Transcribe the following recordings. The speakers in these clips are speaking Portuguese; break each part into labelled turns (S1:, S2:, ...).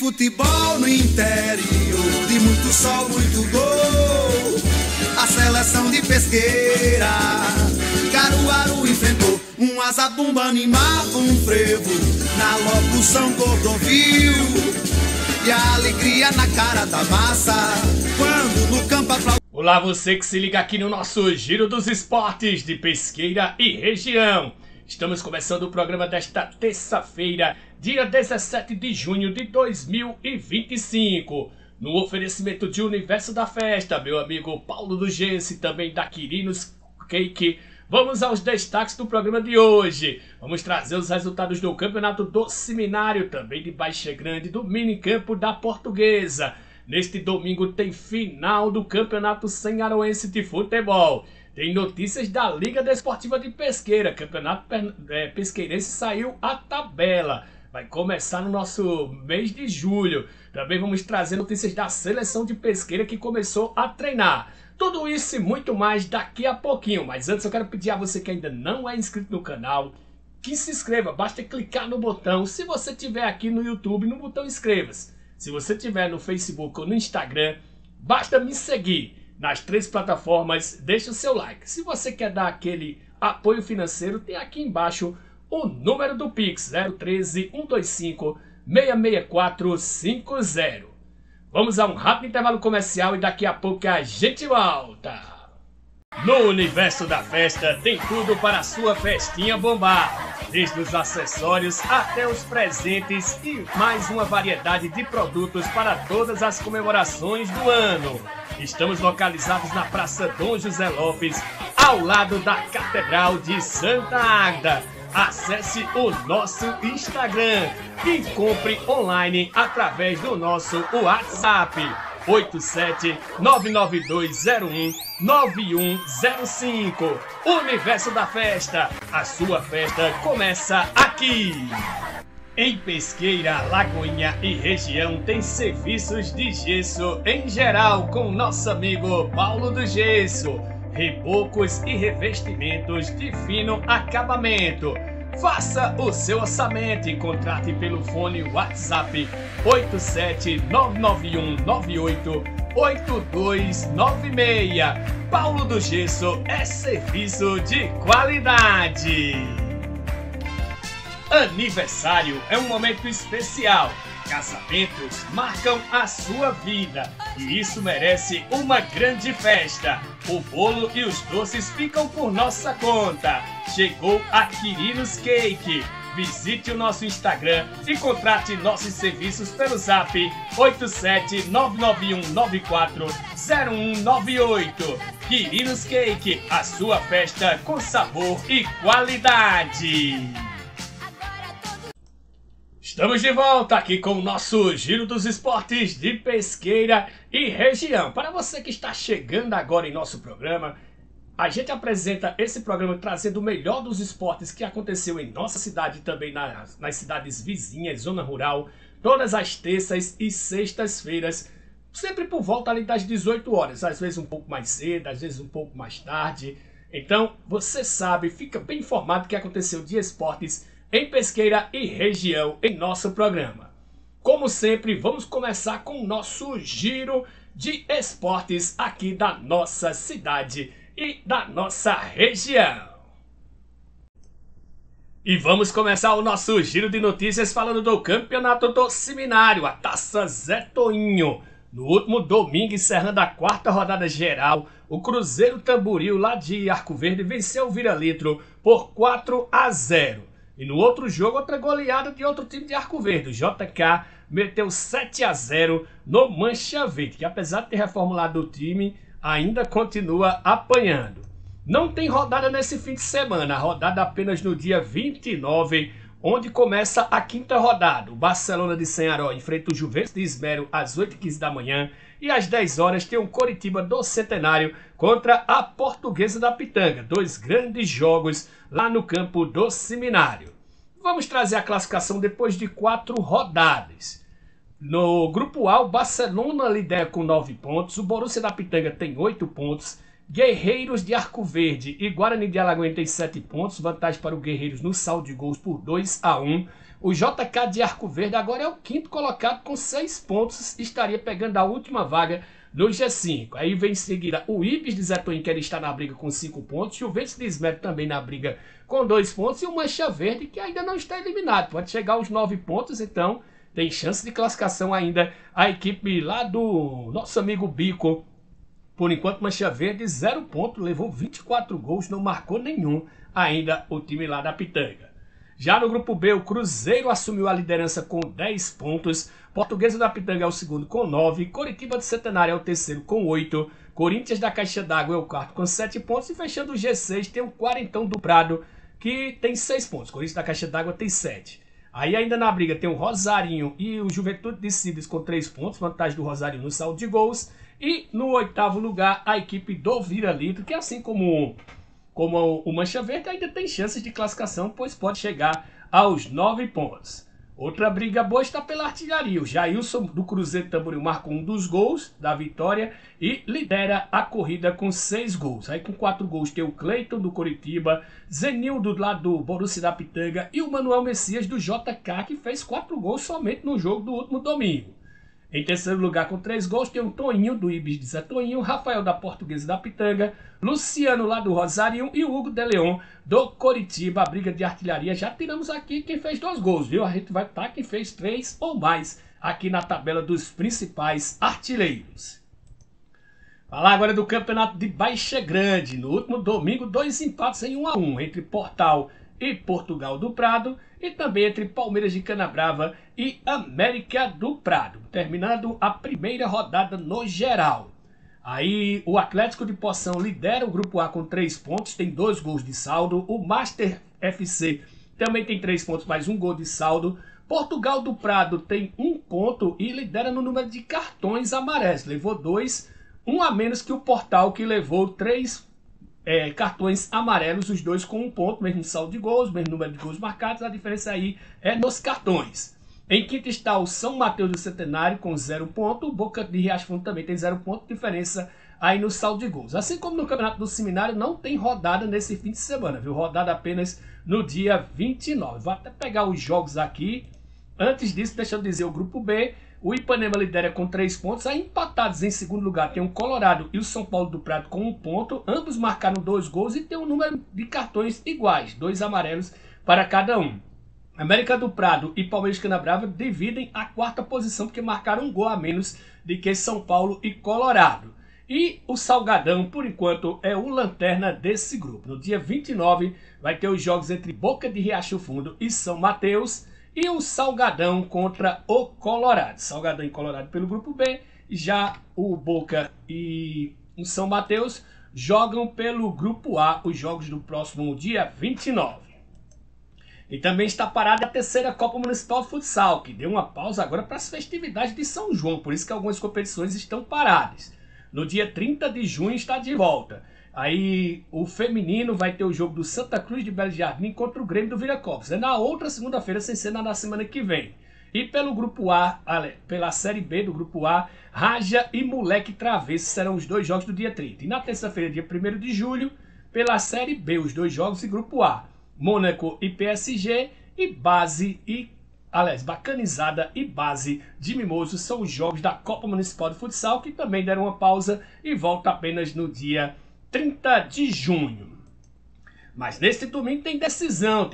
S1: futebol no interior, de muito sol, muito gol. A seleção de Pesqueira, Caruaru enfrentou um azabumba, animava um frevo na locução Cordovil. E a alegria na cara da massa quando no campo aplaudiu.
S2: Olá, você que se liga aqui no nosso Giro dos Esportes de Pesqueira e Região. Estamos começando o programa desta terça-feira, dia 17 de junho de 2025. No oferecimento de Universo da Festa, meu amigo Paulo do Gesso e também da Quirinos Cake. Vamos aos destaques do programa de hoje. Vamos trazer os resultados do Campeonato do Seminário, também de Baixa Grande, do Minicampo da Portuguesa. Neste domingo tem final do Campeonato Senharoense de Futebol. Tem notícias da Liga Desportiva de Pesqueira. Campeonato Pesqueirense saiu a tabela. Vai começar no nosso mês de julho. Também vamos trazer notícias da Seleção de Pesqueira que começou a treinar. Tudo isso e muito mais daqui a pouquinho. Mas antes eu quero pedir a você que ainda não é inscrito no canal, que se inscreva. Basta clicar no botão. Se você estiver aqui no YouTube, no botão inscreva-se. Se você estiver no Facebook ou no Instagram, basta me seguir. Nas três plataformas, deixa o seu like. Se você quer dar aquele apoio financeiro, tem aqui embaixo o número do Pix, 013 125 66450. Vamos a um rápido intervalo comercial e daqui a pouco a gente volta. No Universo da Festa tem tudo para a sua festinha bombar. Desde os acessórios até os presentes e mais uma variedade de produtos para todas as comemorações do ano. Estamos localizados na Praça Dom José Lopes, ao lado da Catedral de Santa Águeda. Acesse o nosso Instagram e compre online através do nosso WhatsApp 87992019105. Universo da Festa, a sua festa começa aqui. Em Pesqueira, Lagoinha e região tem serviços de gesso em geral com nosso amigo Paulo do Gesso. Rebocos e revestimentos de fino acabamento. Faça o seu orçamento e contrate pelo fone WhatsApp 87991988296. Paulo do Gesso é serviço de qualidade. Aniversário é um momento especial. Casamentos marcam a sua vida e isso merece uma grande festa. O bolo e os doces ficam por nossa conta. Chegou a Quirinos Cake. Visite o nosso Instagram e contrate nossos serviços pelo zap 87991940198. Quirinos Cake, a sua festa com sabor e qualidade. Estamos de volta aqui com o nosso Giro dos Esportes de Pesqueira e Região. Para você que está chegando agora em nosso programa, a gente apresenta esse programa trazendo o melhor dos esportes que aconteceu em nossa cidade e também nas cidades vizinhas, zona rural, todas as terças e sextas-feiras, sempre por volta ali das 18 horas, às vezes um pouco mais cedo, às vezes um pouco mais tarde. Então, você sabe, fica bem informado do que aconteceu de esportes em Pesqueira e Região em nosso programa. Como sempre, vamos começar com o nosso giro de esportes aqui da nossa cidade e da nossa região. E vamos começar o nosso giro de notícias falando do Campeonato do Seminário, a Taça Zé Toinho. No último domingo, encerrando a quarta rodada geral, o Cruzeiro Tamboril lá de Arco Verde venceu o Vira-Litro por 4-0. E no outro jogo, outra goleada de outro time de Arco Verde. O JK meteu 7-0 no Mancha Verde, que apesar de ter reformulado o time, ainda continua apanhando. Não tem rodada nesse fim de semana, a rodada apenas no dia 29, onde começa a quinta rodada. O Barcelona de Senharó enfrenta o Juventus de Esmero às 8h15 da manhã e às 10 horas tem o Coritiba do Centenário contra a Portuguesa da Pitanga. Dois grandes jogos lá no campo do Seminário. Vamos trazer a classificação depois de 4 rodadas. No grupo A, o Barcelona lidera com 9 pontos, o Borussia da Pitanga tem 8 pontos, Guerreiros de Arco Verde e Guarani de Alagoinha tem 7 pontos, vantagem para o Guerreiros no saldo de gols por 2-1. O JK de Arco Verde agora é o quinto colocado com 6 pontos, estaria pegando a última vaga no G5. Aí vem em seguida o Ibis de Zetoim, que ele está na briga com 5 pontos. O Juventus de Esmero também na briga com 2 pontos. E o Mancha Verde, que ainda não está eliminado. Pode chegar aos 9 pontos, então tem chance de classificação ainda a equipe lá do nosso amigo Bico. Por enquanto, Mancha Verde, 0 ponto, levou 24 gols, não marcou nenhum ainda o time lá da Pitanga. Já no grupo B, o Cruzeiro assumiu a liderança com 10 pontos. Portuguesa da Pitanga é o segundo com 9. Coritiba de Centenário é o terceiro com 8. Corinthians da Caixa d'Água é o quarto com 7 pontos. E fechando o G6 tem o Quarentão do Prado, que tem 6 pontos. Corinthians da Caixa d'Água tem 7. Aí ainda na briga tem o Rosarinho e o Juventude de Cibes com 3 pontos. Vantagem do Rosarinho no saldo de gols. E no 8º lugar a equipe do Vira Litro, que assim como o Mancha Verde ainda tem chances de classificação, pois pode chegar aos 9 pontos. Outra briga boa está pela artilharia. O Jailson do Cruzeiro Tamboril marcou um dos gols da vitória e lidera a corrida com 6 gols. Aí com 4 gols tem o Cleiton do Coritiba, Zenildo lá do Borussia da Pitanga e o Manuel Messias do JK, que fez 4 gols somente no jogo do último domingo. Em terceiro lugar, com 3 gols, tem o Toninho, do Ibis de Zé Toninho, Rafael da Portuguesa da Pitanga, Luciano, lá do Rosário, e o Hugo de Leon, do Coritiba. A briga de artilharia, já tiramos aqui quem fez 2 gols, viu? A gente vai estar quem fez 3 ou mais aqui na tabela dos principais artilheiros. Falar agora do campeonato de Baixa Grande. No último domingo, 2 empates em 1-1 entre Portal e Portugal do Prado, e também entre Palmeiras de Canabrava e América do Prado, terminando a primeira rodada no geral. Aí o Atlético de Poção lidera o grupo A com 3 pontos, tem 2 gols de saldo. O Master FC também tem 3 pontos, mais 1 gol de saldo. Portugal do Prado tem 1 ponto e lidera no número de cartões amarelos, levou 2, um a menos que o Portal, que levou 3 cartões amarelos, os dois com 1 ponto, mesmo saldo de gols, mesmo número de gols marcados. A diferença aí é nos cartões. Em quinto está o São Mateus do Centenário com 0 ponto. O Boca de Riacho Fundo também tem 0 ponto, diferença aí no saldo de gols. Assim como no Campeonato do Seminário, não tem rodada nesse fim de semana, viu? Rodada apenas no dia 29. Vou até pegar os jogos aqui. Antes disso, deixa eu dizer o grupo B. O Ipanema lidera com 3 pontos. Aí empatados em segundo lugar tem o Colorado e o São Paulo do Prado com 1 ponto. Ambos marcaram 2 gols e tem um número de cartões iguais, 2 amarelos para cada um. América do Prado e Palmeiras de Canabrava dividem a 4ª posição, porque marcaram 1 gol a menos do que São Paulo e Colorado. E o Salgadão, por enquanto, é o lanterna desse grupo. No dia 29 vai ter os jogos entre Boca de Riacho Fundo e São Mateus, e o Salgadão contra o Colorado. Salgadão e Colorado pelo grupo B. Já o Boca e o São Mateus jogam pelo grupo A os jogos do próximo dia 29. E também está parada a 3ª Copa Municipal de Futsal, que deu uma pausa agora para as festividades de São João. Por isso que algumas competições estão paradas. No dia 30 de junho está de volta. Aí o feminino vai ter o jogo do Santa Cruz de Belo Jardim contra o Grêmio do Viracopos. É na outra segunda-feira, sem ser na semana que vem. E pelo grupo A, pela Série B do grupo A, Raja e Moleque Travesso serão os 2 jogos do dia 30. E na terça-feira, dia 1º de julho, pela Série B, os 2 jogos de grupo A, Mônaco e PSG, e Bacanizada e Base de Mimoso são os jogos da Copa Municipal de Futsal, que também deram uma pausa e volta apenas no dia 30 de junho. Mas neste domingo tem decisão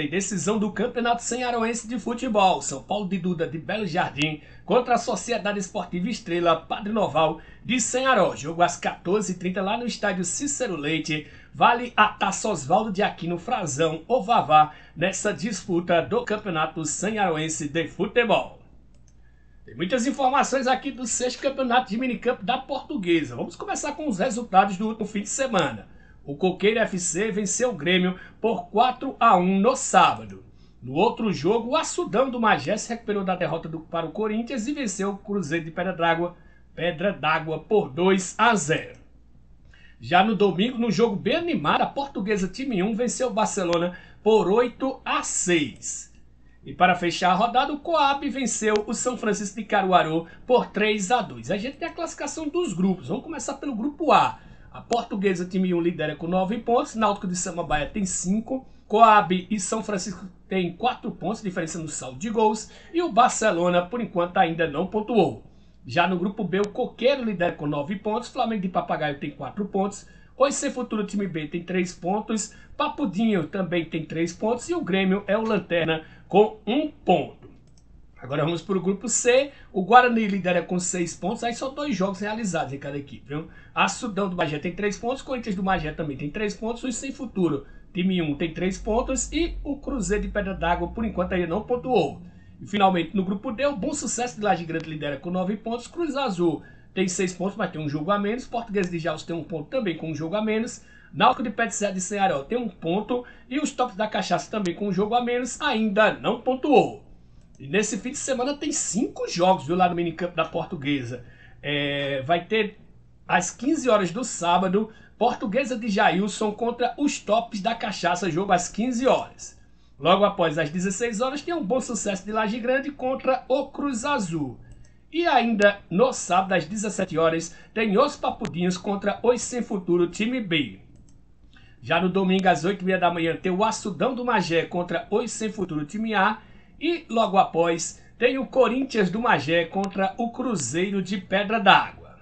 S2: do Campeonato Senharoense de Futebol. São Paulo de Duda de Belo Jardim contra a Sociedade Esportiva Estrela Padre Noval de Senharó. Jogo às 14h30 lá no estádio Cícero Leite. Vale a Taça Oswaldo de Aquino Frazão ou Vavá nessa disputa do Campeonato Senharoense de Futebol. Tem muitas informações aqui do 6º Campeonato de Minicampo da Portuguesa. Vamos começar com os resultados do último fim de semana. O Coqueiro FC venceu o Grêmio por 4-1 no sábado. No outro jogo, o Açudão do Magé se recuperou da derrota para o Corinthians e venceu o Cruzeiro de Pedra d'Água por 2-0. Já no domingo, no jogo bem animado, a Portuguesa Time 1 venceu o Barcelona por 8-6. E para fechar a rodada, o Coab venceu o São Francisco de Caruaru por 3-2. A gente tem a classificação dos grupos. Vamos começar pelo grupo A. A Portuguesa Time 1 lidera com 9 pontos, Náutico de Samambaia tem 5, Coab e São Francisco têm 4 pontos, diferença no saldo de gols. E o Barcelona, por enquanto, ainda não pontuou. Já no grupo B, o Coqueiro lidera com 9 pontos. Flamengo de Papagaio tem 4 pontos. Oi Sem Futuro, time B, tem 3 pontos. Papudinho também tem 3 pontos. E o Grêmio é o lanterna com 1 ponto. Agora vamos para o grupo C. O Guarani lidera com 6 pontos. Aí só 2 jogos realizados em cada equipe, viu? A Sudão do Magé tem 3 pontos. Corinthians do Magé também tem 3 pontos. O Sem Futuro, time 1, tem 3 pontos. E o Cruzeiro de Pedra d'Água, por enquanto, ainda não pontuou. E finalmente no grupo D, o Bom Sucesso de Laje Grande lidera com 9 pontos. Cruz Azul tem 6 pontos, mas tem um jogo a menos. Português de Jaus tem 1 ponto também com um jogo a menos. Náutico de Pé de Serra de Ceará tem 1 ponto. E os Tops da Cachaça também com um jogo a menos, ainda não pontuou. E nesse fim de semana tem 5 jogos, viu, lá no minicampo da Portuguesa. Vai ter às 15 horas do sábado, Portuguesa de Jailson contra os Tops da Cachaça, jogo às 15 horas. Logo após as 16 horas tem um Bom Sucesso de Laje Grande contra o Cruz Azul. E ainda no sábado às 17 horas tem os Papudinhos contra os Sem Futuro, time B. Já no domingo às 8h30 da manhã tem o Açudão do Magé contra os Sem Futuro, time A. E logo após tem o Corinthians do Magé contra o Cruzeiro de Pedra d'Água.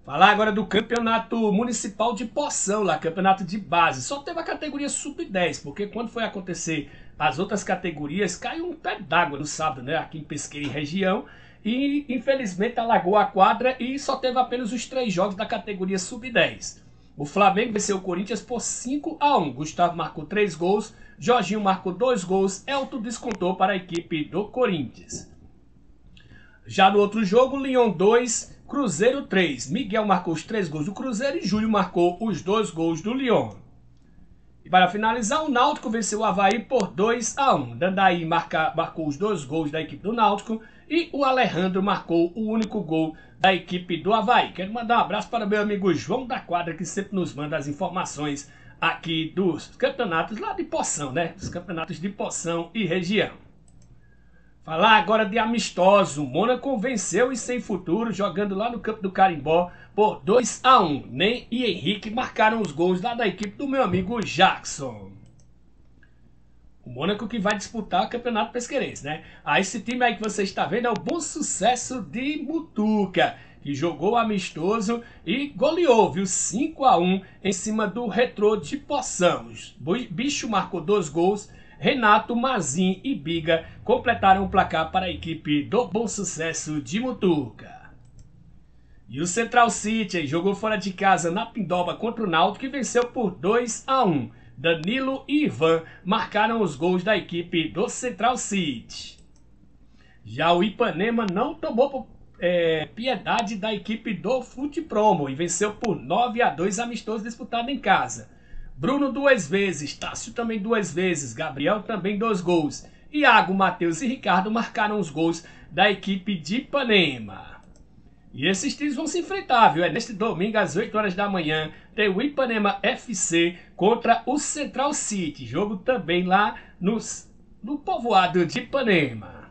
S2: Falar agora do campeonato municipal de Poção, lá, campeonato de base. Só teve a categoria sub-10, porque quando foi acontecer as outras categorias, caiu um pé d'água no sábado, né? Aqui em Pesqueira e região. E infelizmente alagou a quadra e só teve apenas os 3 jogos da categoria sub-10. O Flamengo venceu o Corinthians por 5-1. Gustavo marcou 3 gols, Jorginho marcou 2 gols, Elton descontou para a equipe do Corinthians. Já no outro jogo, Lyon 2, Cruzeiro 3. Miguel marcou os 3 gols do Cruzeiro e Júlio marcou os 2 gols do Lyon. E para finalizar, o Náutico venceu o Avaí por 2-1. Dandaí marcou os 2 gols da equipe do Náutico e o Alejandro marcou o único gol da equipe do Avaí. Quero mandar um abraço para meu amigo João da Quadra, que sempre nos manda as informações aqui dos campeonatos lá de Poção, né? Os campeonatos de Poção e região. Falar agora de amistoso. Mônaco venceu o Sem Futuro jogando lá no campo do Carimbó por 2-1. Nem e Henrique marcaram os gols lá da equipe do meu amigo Jackson. O Mônaco que vai disputar o Campeonato Pesqueirense, né? Esse time aí que você está vendo é o Bom Sucesso de Mutuca, que jogou amistoso e goleou, viu? 5-1 em cima do Retrô de Poção. Bicho marcou 2 gols. Renato, Mazin e Biga completaram o placar para a equipe do Bom Sucesso de Mutuca. E o Central City jogou fora de casa na Pindoba contra o Náutico e venceu por 2-1. Danilo e Ivan marcaram os gols da equipe do Central City. Já o Ipanema não tomou piedade da equipe do Fute Promo e venceu por 9-2 amistoso disputado em casa. Bruno 2 vezes, Tássio também 2 vezes, Gabriel também 2 gols. Iago, Matheus e Ricardo marcaram os gols da equipe de Ipanema. E esses times vão se enfrentar, viu? Neste domingo às 8 horas da manhã tem o Ipanema FC contra o Central City. Jogo também lá no povoado de Ipanema.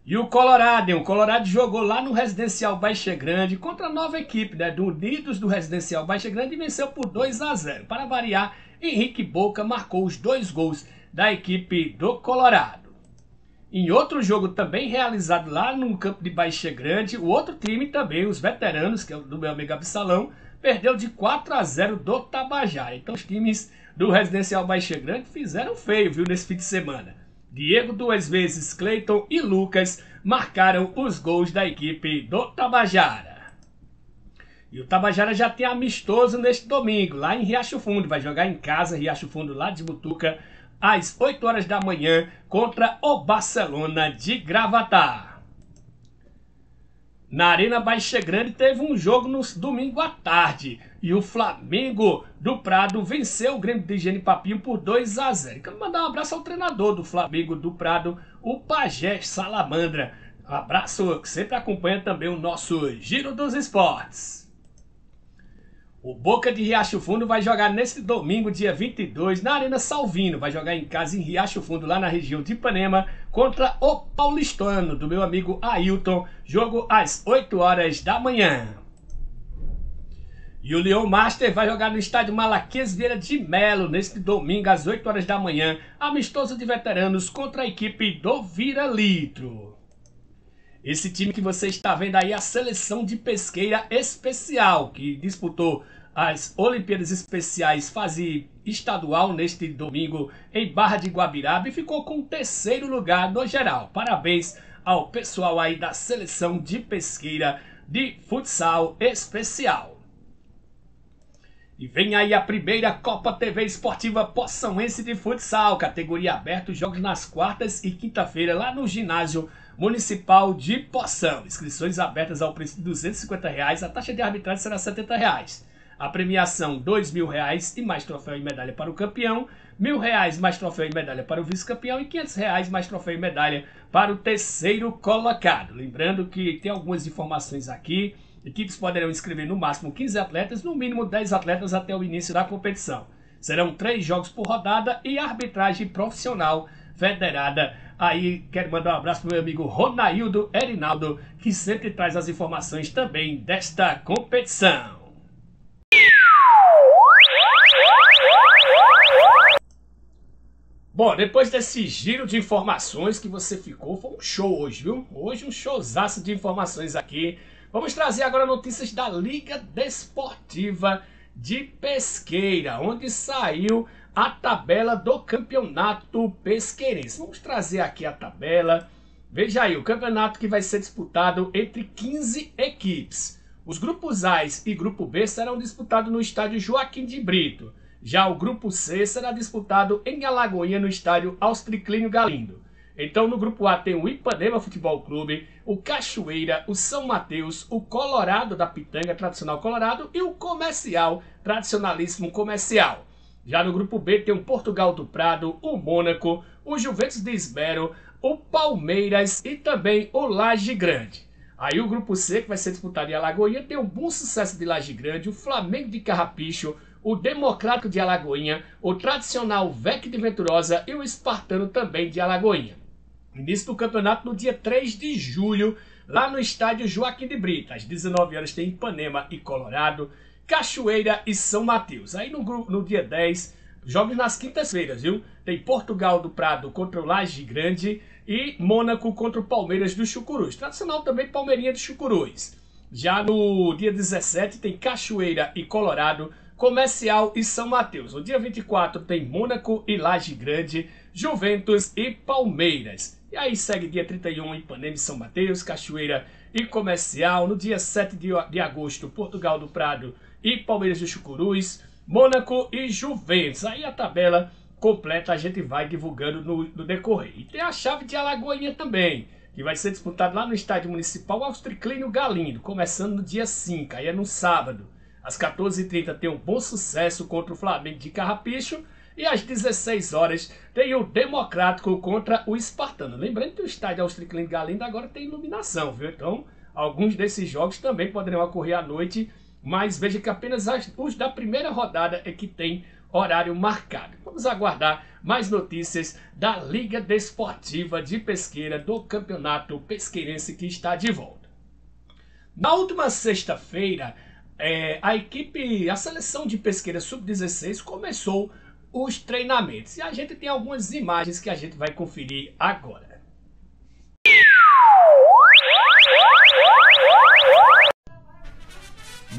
S2: E o Colorado jogou lá no Residencial Baixa Grande contra a nova equipe, né, do Unidos do Residencial Baixa Grande e venceu por 2-0. Para variar, Henrique Boca marcou os 2 gols da equipe do Colorado. Em outro jogo também realizado lá no campo de Baixa Grande, o outro time também, os veteranos, que é o do meu amigo Absalão, perdeu de 4-0 do Tabajara. Então os times do Residencial Baixa Grande fizeram feio, viu, nesse fim de semana. Diego 2 vezes, Cleiton e Lucas marcaram os gols da equipe do Tabajara. E o Tabajara já tem amistoso neste domingo, lá em Riacho Fundo. Vai jogar em casa, Riacho Fundo, lá de Mutuca, às 8 horas da manhã, contra o Barcelona de Gravatá. Na Arena Baixa Grande teve um jogo no domingo à tarde. E o Flamengo do Prado venceu o Grêmio de Higiene Papinho por 2-0. Quero mandar um abraço ao treinador do Flamengo do Prado, o Pajé Salamandra. Um abraço que sempre acompanha também o nosso Giro dos Esportes. O Boca de Riacho Fundo vai jogar neste domingo, dia 22, na Arena Salvino. Vai jogar em casa em Riacho Fundo, lá na região de Ipanema, contra o Paulistano, do meu amigo Ailton. Jogo às 8 horas da manhã. E o Leão Master vai jogar no estádio Malaquias Vieira de Melo neste domingo às 8 horas da manhã, amistoso de veteranos contra a equipe do Vira Litro. Esse time que você está vendo aí é a seleção de pesqueira especial, que disputou as Olimpíadas Especiais fase estadual neste domingo em Barra de Guabiraba e ficou com o 3º lugar no geral. Parabéns ao pessoal aí da seleção de pesqueira de futsal especial. E vem aí a primeira Copa TV Esportiva Poçãoense de Futsal, categoria aberta, jogos nas quartas e quinta-feira lá no ginásio municipal de Poção. Inscrições abertas ao preço de R$250, a taxa de arbitragem será R$70. A premiação R$2.000 e mais troféu e medalha para o campeão, R$1.000 mais troféu e medalha para o vice-campeão e R$500 mais troféu e medalha para o 3º colocado. Lembrando que tem algumas informações aqui. Equipes poderão inscrever no máximo 15 atletas, no mínimo 10 atletas até o início da competição. Serão 3 jogos por rodada e arbitragem profissional federada. Aí quero mandar um abraço para o meu amigo Ronaildo Erinaldo, que sempre traz as informações também desta competição. Bom, depois desse giro de informações que você ficou, foi um show hoje, viu? Hoje um showzaço de informações aqui. Vamos trazer agora notícias da Liga Desportiva de Pesqueira, onde saiu a tabela do campeonato pesqueirense. Vamos trazer aqui a tabela. Veja aí, o campeonato que vai ser disputado entre 15 equipes. Os grupos A e grupo B serão disputados no estádio Joaquim de Brito. Já o grupo C será disputado em Alagoinha, no estádio Austriclínio Galindo. Então no grupo A tem o Ipanema Futebol Clube, o Cachoeira, o São Mateus, o Colorado da Pitanga, tradicional Colorado, e o Comercial, tradicionalíssimo Comercial. Já no grupo B tem o Portugal do Prado, o Mônaco, o Juventus de Esmero, o Palmeiras e também o Laje Grande. Aí o grupo C, que vai ser disputado em Alagoinha, tem o Bom Sucesso de Laje Grande, o Flamengo de Carrapicho, o Democrático de Alagoinha, o tradicional VEC de Venturosa e o Espartano também de Alagoinha. Início do campeonato no dia 3 de julho, lá no estádio Joaquim de Brito. Às 19 horas tem Ipanema e Colorado, Cachoeira e São Mateus. Aí no dia 10, jogos nas quintas-feiras, viu? Tem Portugal do Prado contra o Laje Grande e Mônaco contra o Palmeiras do Chucuruz. Tradicional também Palmeirinha do Chucuruz. Já no dia 17 tem Cachoeira e Colorado, Comercial e São Mateus. No dia 24 tem Mônaco e Laje Grande, Juventus e Palmeiras. E aí segue dia 31 Ipanema e São Mateus, Cachoeira e Comercial. No dia 7 de agosto, Portugal do Prado e Palmeiras do Chucuruz, Mônaco e Juventus. Aí a tabela completa a gente vai divulgando no decorrer. E tem a chave de Alagoinha também, que vai ser disputado lá no estádio municipal Austriclínio Galindo, começando no dia 5, aí é no sábado. Às 14h30 tem o Bom Sucesso contra o Flamengo de Carrapicho. E às 16 horas tem o Democrático contra o Espartano. Lembrando que o estádio Austriclínio Galindo agora tem iluminação, viu? Então, alguns desses jogos também poderão ocorrer à noite. Mas veja que apenas os da primeira rodada é que tem horário marcado. Vamos aguardar mais notícias da Liga Desportiva de Pesqueira do Campeonato Pesqueirense, que está de volta. Na última sexta-feira, a seleção de pesqueira sub-16 começou os treinamentos. E a gente tem algumas imagens que a gente vai conferir agora.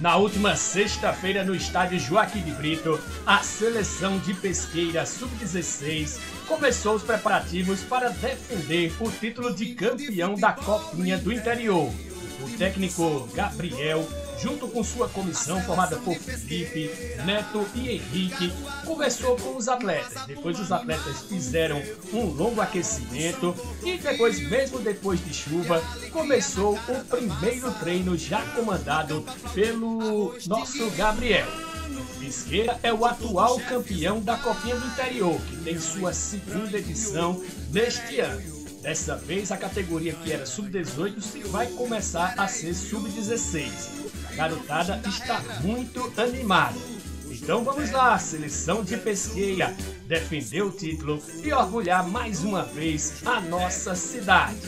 S2: Na última sexta-feira, no estádio Joaquim de Brito, a seleção de pesqueira sub-16 começou os preparativos para defender o título de campeão da Copinha do Interior. O técnico Gabriel, junto com sua comissão formada por Felipe, Neto e Henrique, conversou com os atletas. Depois os atletas fizeram um longo aquecimento e depois, mesmo depois de chuva, começou o primeiro treino já comandado pelo nosso Gabriel. Pesqueira é o atual campeão da Copinha do Interior, que tem sua segunda edição neste ano. Dessa vez, a categoria que era sub-18 vai começar a ser sub-16. A garotada está muito animada. Então vamos lá, seleção de pesqueira, defender o título e orgulhar mais uma vez a nossa cidade.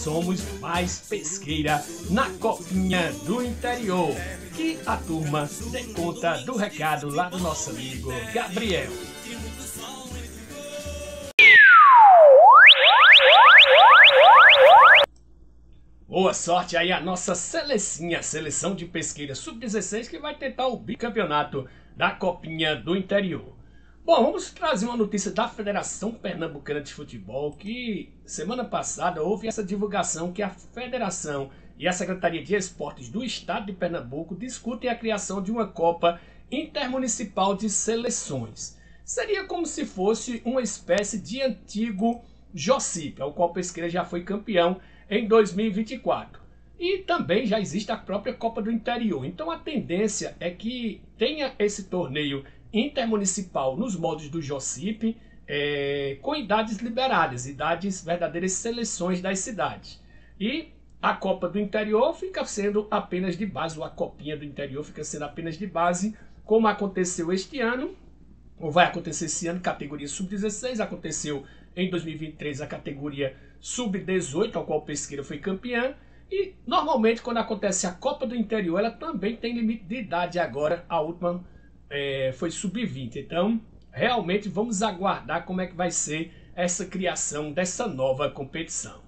S2: Somos mais pesqueira na Copinha do Interior. que a turma dê conta do recado lá do nosso amigo Gabriel. Boa sorte aí a nossa seleção de Pesqueira Sub-16, que vai tentar o bicampeonato da Copinha do Interior. Bom, vamos trazer uma notícia da Federação Pernambucana de Futebol, que semana passada houve essa divulgação que a Federação e a Secretaria de Esportes do Estado de Pernambuco discutem a criação de uma Copa Intermunicipal de Seleções. Seria como se fosse uma espécie de antigo Jocipe, ao qual Pesqueira já foi campeão em 2024. E também já existe a própria Copa do Interior. Então a tendência é que tenha esse torneio intermunicipal nos moldes do Jocipe, com idades liberadas, idades verdadeiras seleções das cidades. E a Copa do Interior fica sendo apenas de base, ou a Copinha do Interior fica sendo apenas de base, como aconteceu este ano, ou vai acontecer esse ano, categoria Sub-16, aconteceu em 2023 a categoria Sub-18, ao qual o Pesqueira foi campeã. E normalmente quando acontece a Copa do Interior, ela também tem limite de idade agora, a última foi Sub-20. Então realmente vamos aguardar como é que vai ser essa criação dessa nova competição.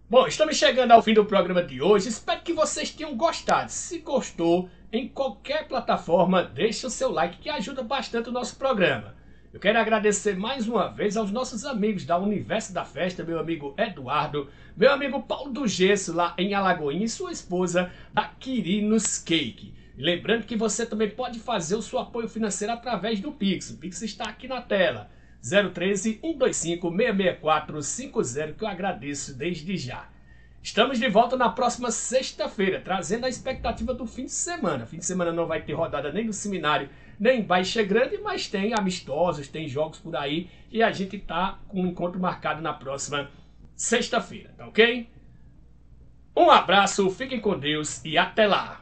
S2: Bom, estamos chegando ao fim do programa de hoje, espero que vocês tenham gostado. Se gostou, em qualquer plataforma, deixa o seu like que ajuda bastante o nosso programa. Eu quero agradecer mais uma vez aos nossos amigos da Universo da Festa, meu amigo Eduardo, meu amigo Paulo do Gesso lá em Alagoinha e sua esposa da Quirinos Cake. E lembrando que você também pode fazer o seu apoio financeiro através do Pix. O Pix está aqui na tela. 013-125-664-50, que eu agradeço desde já. Estamos de volta na próxima sexta-feira, trazendo a expectativa do fim de semana. Fim de semana não vai ter rodada nem no Seminário, nem em Baixa Grande, mas tem amistosos, tem jogos por aí. E a gente tá com um encontro marcado na próxima sexta-feira, tá ok? Um abraço, fiquem com Deus e até lá!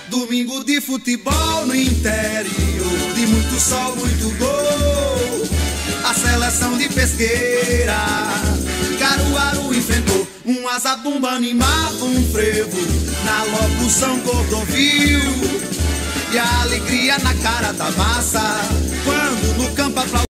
S1: Domingo de futebol no interior, de muito sol, muito gol. A seleção de Pesqueira, Caruaru enfrentou um azabumba, animava um frevo na locução Cordovil. E a alegria na cara da massa, quando no campo